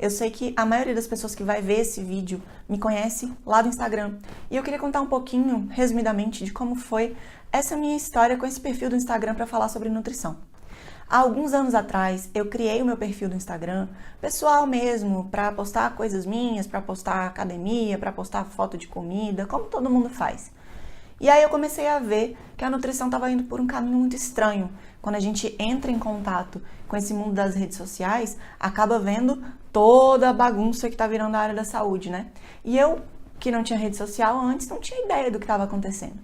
Eu sei que a maioria das pessoas que vai ver esse vídeo me conhece lá do Instagram. E eu queria contar um pouquinho, resumidamente, de como foi essa minha história com esse perfil do Instagram para falar sobre nutrição. Há alguns anos atrás, eu criei o meu perfil do Instagram, pessoal mesmo, para postar coisas minhas, para postar academia, para postar foto de comida, como todo mundo faz. E aí eu comecei a ver que a nutrição estava indo por um caminho muito estranho. Quando a gente entra em contato com esse mundo das redes sociais, acaba vendo toda a bagunça que está virando a área da saúde, né? E eu, que não tinha rede social antes, não tinha ideia do que estava acontecendo.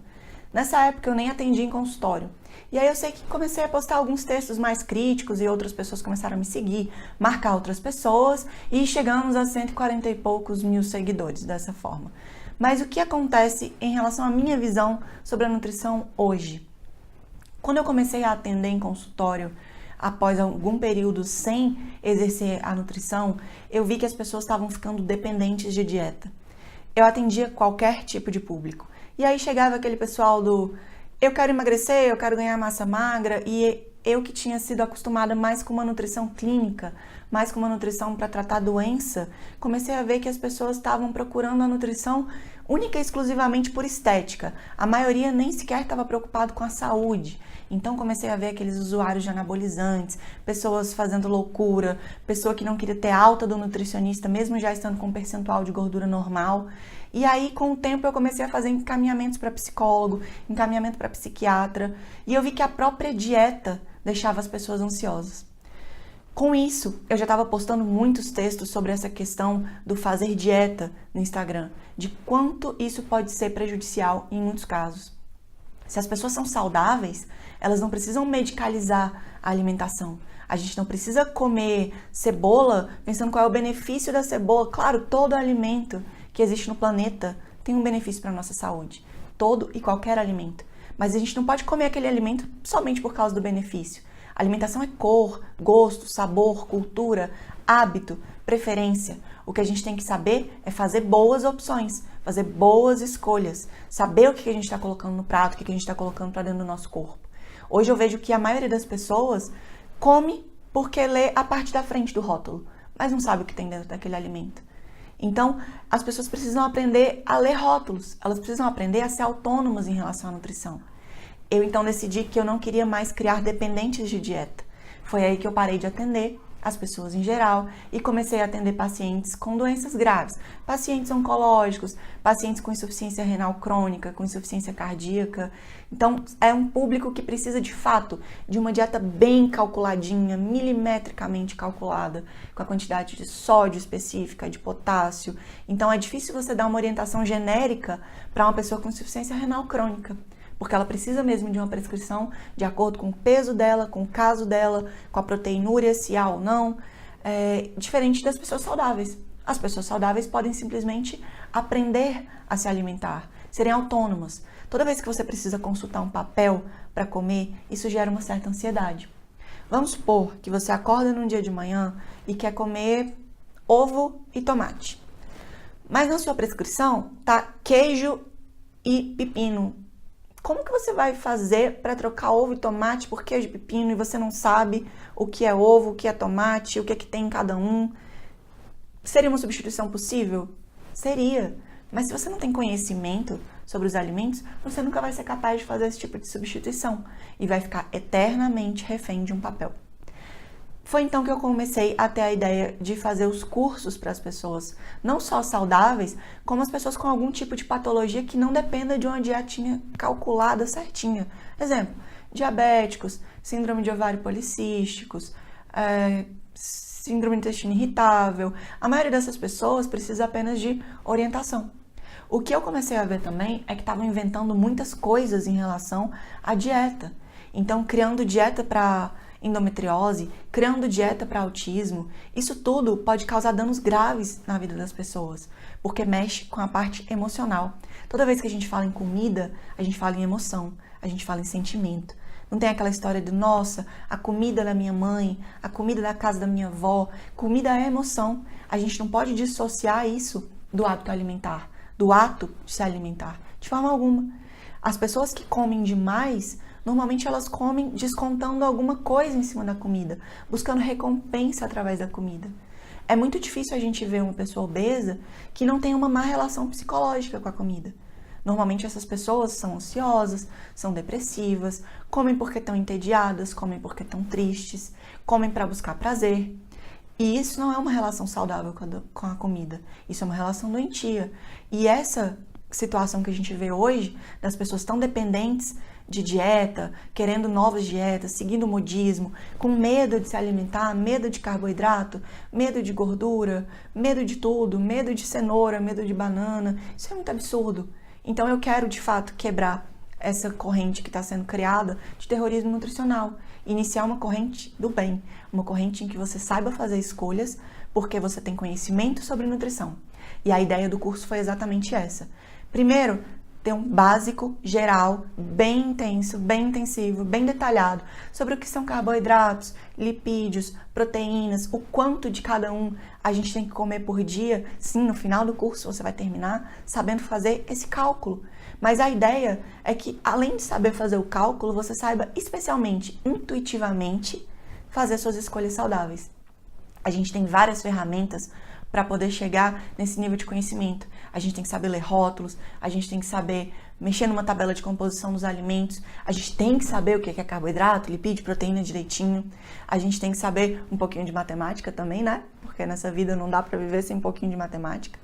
Nessa época eu nem atendi em consultório. E aí eu sei que comecei a postar alguns textos mais críticos e outras pessoas começaram a me seguir, marcar outras pessoas e chegamos a 140 e poucos mil seguidores dessa forma. Mas o que acontece em relação à minha visão sobre a nutrição hoje? Quando eu comecei a atender em consultório, após algum período sem exercer a nutrição, eu vi que as pessoas estavam ficando dependentes de dieta. Eu atendia qualquer tipo de público. E aí chegava aquele pessoal do eu quero emagrecer, eu quero ganhar massa magra, e eu que tinha sido acostumada mais com uma nutrição clínica, mais com uma nutrição para tratar doença, comecei a ver que as pessoas estavam procurando a nutrição única e exclusivamente por estética. A maioria nem sequer estava preocupado com a saúde. Então comecei a ver aqueles usuários de anabolizantes, pessoas fazendo loucura, pessoa que não queria ter alta do nutricionista, mesmo já estando com um percentual de gordura normal. E aí, com o tempo, eu comecei a fazer encaminhamentos para psicólogo, encaminhamento para psiquiatra, e eu vi que a própria dieta deixava as pessoas ansiosas. Com isso, eu já estava postando muitos textos sobre essa questão do fazer dieta no Instagram, de quanto isso pode ser prejudicial em muitos casos. Se as pessoas são saudáveis, elas não precisam medicalizar a alimentação. A gente não precisa comer cebola pensando qual é o benefício da cebola. Claro, todo alimento que existe no planeta tem um benefício para a nossa saúde. Todo e qualquer alimento. Mas a gente não pode comer aquele alimento somente por causa do benefício. Alimentação é cor, gosto, sabor, cultura, hábito, preferência. O que a gente tem que saber é fazer boas opções, fazer boas escolhas, saber o que a gente está colocando no prato, o que a gente está colocando para dentro do nosso corpo. Hoje eu vejo que a maioria das pessoas come porque lê a parte da frente do rótulo, mas não sabe o que tem dentro daquele alimento. Então, as pessoas precisam aprender a ler rótulos, elas precisam aprender a ser autônomas em relação à nutrição. Eu então decidi que eu não queria mais criar dependentes de dieta. Foi aí que eu parei de atender as pessoas em geral e comecei a atender pacientes com doenças graves, pacientes oncológicos, pacientes com insuficiência renal crônica, com insuficiência cardíaca. Então, é um público que precisa de fato de uma dieta bem calculadinha, milimetricamente calculada, com a quantidade de sódio específica, de potássio. Então, é difícil você dar uma orientação genérica para uma pessoa com insuficiência renal crônica, porque ela precisa mesmo de uma prescrição de acordo com o peso dela, com o caso dela, com a proteinúria, se há ou não, diferente das pessoas saudáveis. As pessoas saudáveis podem simplesmente aprender a se alimentar, serem autônomas. Toda vez que você precisa consultar um papel para comer, isso gera uma certa ansiedade. Vamos supor que você acorda num dia de manhã e quer comer ovo e tomate. Mas na sua prescrição tá queijo e pepino. Como que você vai fazer para trocar ovo e tomate por queijo e pepino e você não sabe o que é ovo, o que é tomate, o que é que tem em cada um? Seria uma substituição possível? Seria. Mas se você não tem conhecimento sobre os alimentos, você nunca vai ser capaz de fazer esse tipo de substituição e vai ficar eternamente refém de um papel. Foi então que eu comecei a ter a ideia de fazer os cursos para as pessoas, não só saudáveis, como as pessoas com algum tipo de patologia que não dependa de uma dietinha calculada certinha. Exemplo, diabéticos, síndrome de ovário policísticos, síndrome do intestino irritável. A maioria dessas pessoas precisa apenas de orientação. O que eu comecei a ver também é que estavam inventando muitas coisas em relação à dieta. Então, criando dieta para endometriose, criando dieta para autismo, isso tudo pode causar danos graves na vida das pessoas, porque mexe com a parte emocional. Toda vez que a gente fala em comida, a gente fala em emoção, a gente fala em sentimento. Não tem aquela história de, nossa, a comida da minha mãe, a comida da casa da minha avó. Comida é emoção. A gente não pode dissociar isso do hábito alimentar, do ato de se alimentar, de forma alguma. As pessoas que comem demais, normalmente elas comem descontando alguma coisa em cima da comida, buscando recompensa através da comida. É muito difícil a gente ver uma pessoa obesa que não tem uma má relação psicológica com a comida. Normalmente essas pessoas são ansiosas, são depressivas, comem porque estão entediadas, comem porque estão tristes, comem para buscar prazer. E isso não é uma relação saudável com a comida, isso é uma relação doentia. E essa situação que a gente vê hoje, das pessoas tão dependentes de dieta, querendo novas dietas, seguindo o modismo, com medo de se alimentar, medo de carboidrato, medo de gordura, medo de tudo, medo de cenoura, medo de banana, isso é muito absurdo. Então eu quero, de fato, quebrar essa corrente que está sendo criada de terrorismo nutricional. Iniciar uma corrente do bem, uma corrente em que você saiba fazer escolhas porque você tem conhecimento sobre nutrição. E a ideia do curso foi exatamente essa. Primeiro, ter um básico geral, bem intenso, bem intensivo, bem detalhado sobre o que são carboidratos, lipídios, proteínas, o quanto de cada um a gente tem que comer por dia. Sim, no final do curso você vai terminar sabendo fazer esse cálculo. Mas a ideia é que, além de saber fazer o cálculo, você saiba especialmente, intuitivamente, fazer suas escolhas saudáveis. A gente tem várias ferramentas para poder chegar nesse nível de conhecimento. A gente tem que saber ler rótulos, a gente tem que saber mexer numa tabela de composição dos alimentos, a gente tem que saber o que é carboidrato, lipídio, proteína direitinho, a gente tem que saber um pouquinho de matemática também, né? Porque nessa vida não dá para viver sem um pouquinho de matemática.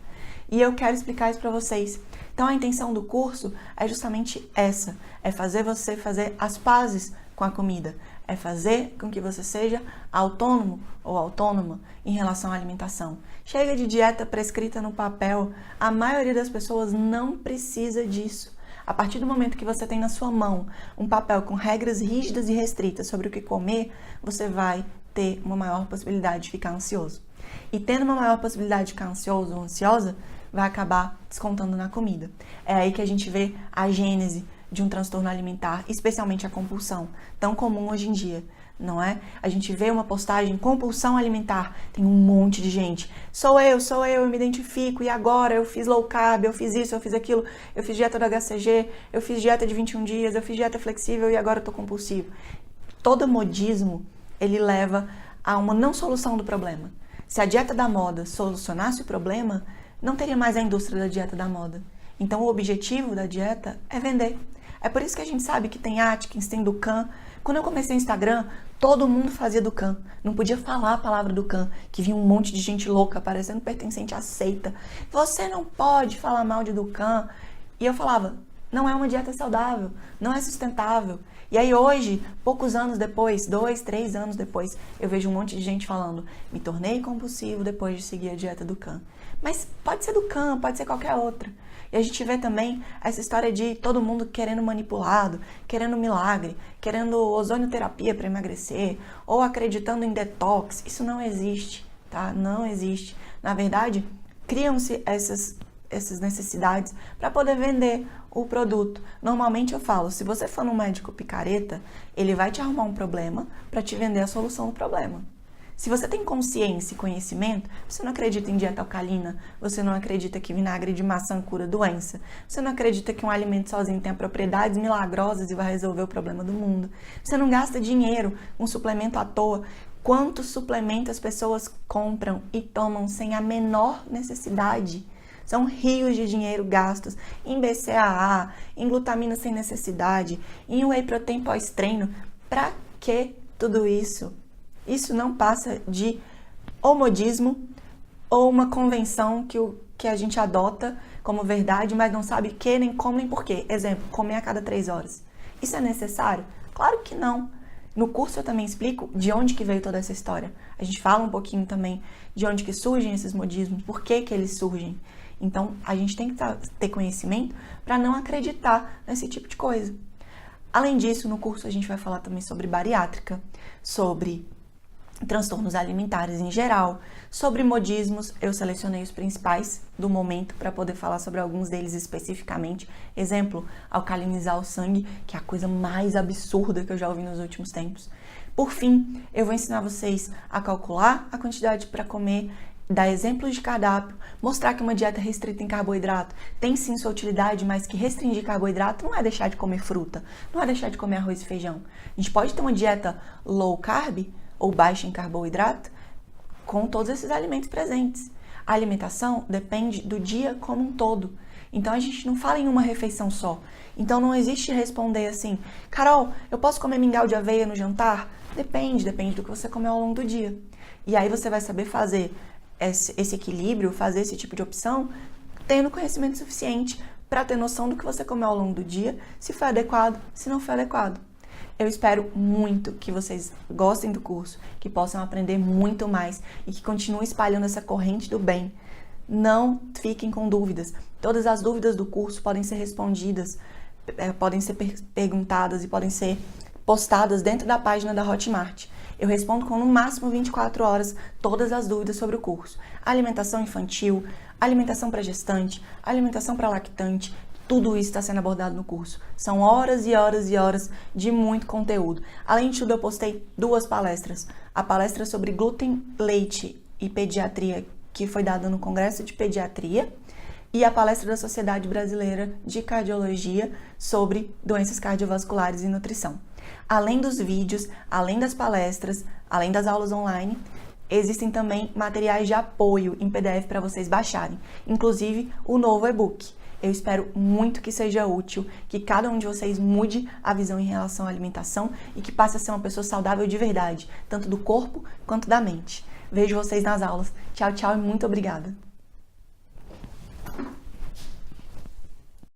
E eu quero explicar isso para vocês. Então a intenção do curso é justamente essa, é fazer você fazer as pazes com a comida, é fazer com que você seja autônomo ou autônoma em relação à alimentação. Chega de dieta prescrita no papel, a maioria das pessoas não precisa disso. A partir do momento que você tem na sua mão um papel com regras rígidas e restritas sobre o que comer, você vai ter uma maior possibilidade de ficar ansioso. E tendo uma maior possibilidade de ficar ansioso ou ansiosa, vai acabar descontando na comida. É aí que a gente vê a gênese de um transtorno alimentar, especialmente a compulsão, tão comum hoje em dia, não é? A gente vê uma postagem, compulsão alimentar, tem um monte de gente. Sou eu me identifico, e agora eu fiz low carb, eu fiz isso, eu fiz aquilo, eu fiz dieta do HCG, eu fiz dieta de 21 dias, eu fiz dieta flexível e agora eu tô compulsivo. Todo modismo, ele leva a uma não solução do problema. Se a dieta da moda solucionasse o problema, não teria mais a indústria da dieta da moda. Então o objetivo da dieta é vender. É por isso que a gente sabe que tem Atkins, tem Dukan. Quando eu comecei o Instagram, todo mundo fazia Dukan. Não podia falar a palavra Dukan, que vinha um monte de gente louca, parecendo pertencente à seita. Você não pode falar mal de Dukan. E eu falava, não é uma dieta saudável, não é sustentável. E aí hoje, poucos anos depois, 2, 3 anos depois, eu vejo um monte de gente falando, me tornei compulsivo depois de seguir a dieta Dukan. Mas pode ser Dukan, pode ser qualquer outra. E a gente vê também essa história de todo mundo querendo manipulado, querendo milagre, querendo ozonioterapia para emagrecer, ou acreditando em detox. Isso não existe, tá? Não existe. Na verdade, criam-se essas necessidades para poder vender o produto. Normalmente eu falo, se você for num médico picareta, ele vai te arrumar um problema para te vender a solução do problema. Se você tem consciência e conhecimento, você não acredita em dieta alcalina, você não acredita que vinagre de maçã cura doença, você não acredita que um alimento sozinho tem propriedades milagrosas e vai resolver o problema do mundo, você não gasta dinheiro com suplemento à toa. Quantos suplementos as pessoas compram e tomam sem a menor necessidade? São rios de dinheiro gastos em BCAA, em glutamina sem necessidade, em whey protein pós-treino. Pra que tudo isso? Isso não passa de ou modismo ou uma convenção que a gente adota como verdade, mas não sabe que, nem como, nem porquê. Exemplo, comer a cada 3 horas. Isso é necessário? Claro que não. No curso eu também explico de onde que veio toda essa história. A gente fala um pouquinho também de onde que surgem esses modismos, por que que eles surgem. Então, a gente tem que ter conhecimento para não acreditar nesse tipo de coisa. Além disso, no curso a gente vai falar também sobre bariátrica, sobre transtornos alimentares em geral, sobre modismos. Eu selecionei os principais do momento para poder falar sobre alguns deles especificamente. Exemplo, alcalinizar o sangue, que é a coisa mais absurda que eu já ouvi nos últimos tempos. Por fim, eu vou ensinar vocês a calcular a quantidade para comer, dar exemplos de cardápio, mostrar que uma dieta restrita em carboidrato tem sim sua utilidade, mas que restringir carboidrato não é deixar de comer fruta, não é deixar de comer arroz e feijão. A gente pode ter uma dieta low carb, ou baixa em carboidrato, com todos esses alimentos presentes. A alimentação depende do dia como um todo. Então a gente não fala em uma refeição só. Então não existe responder assim, Carol, eu posso comer mingau de aveia no jantar? Depende do que você comeu ao longo do dia. E aí você vai saber fazer esse equilíbrio, fazer esse tipo de opção, tendo conhecimento suficiente para ter noção do que você comeu ao longo do dia, se foi adequado, se não foi adequado. Eu espero muito que vocês gostem do curso, que possam aprender muito mais e que continuem espalhando essa corrente do bem. Não fiquem com dúvidas. Todas as dúvidas do curso podem ser respondidas, podem ser perguntadas e podem ser postadas dentro da página da Hotmart. Eu respondo com no máximo 24 horas todas as dúvidas sobre o curso. Alimentação infantil, alimentação para gestante, alimentação para lactante, tudo isso está sendo abordado no curso. São horas e horas e horas de muito conteúdo. Além de tudo, eu postei 2 palestras. A palestra sobre glúten, leite e pediatria, que foi dada no Congresso de Pediatria, e a palestra da Sociedade Brasileira de Cardiologia sobre doenças cardiovasculares e nutrição. Além dos vídeos, além das palestras, além das aulas online, existem também materiais de apoio em PDF para vocês baixarem, inclusive o novo e-book. Eu espero muito que seja útil, que cada um de vocês mude a visão em relação à alimentação e que passe a ser uma pessoa saudável de verdade, tanto do corpo quanto da mente. Vejo vocês nas aulas. Tchau, tchau e muito obrigada!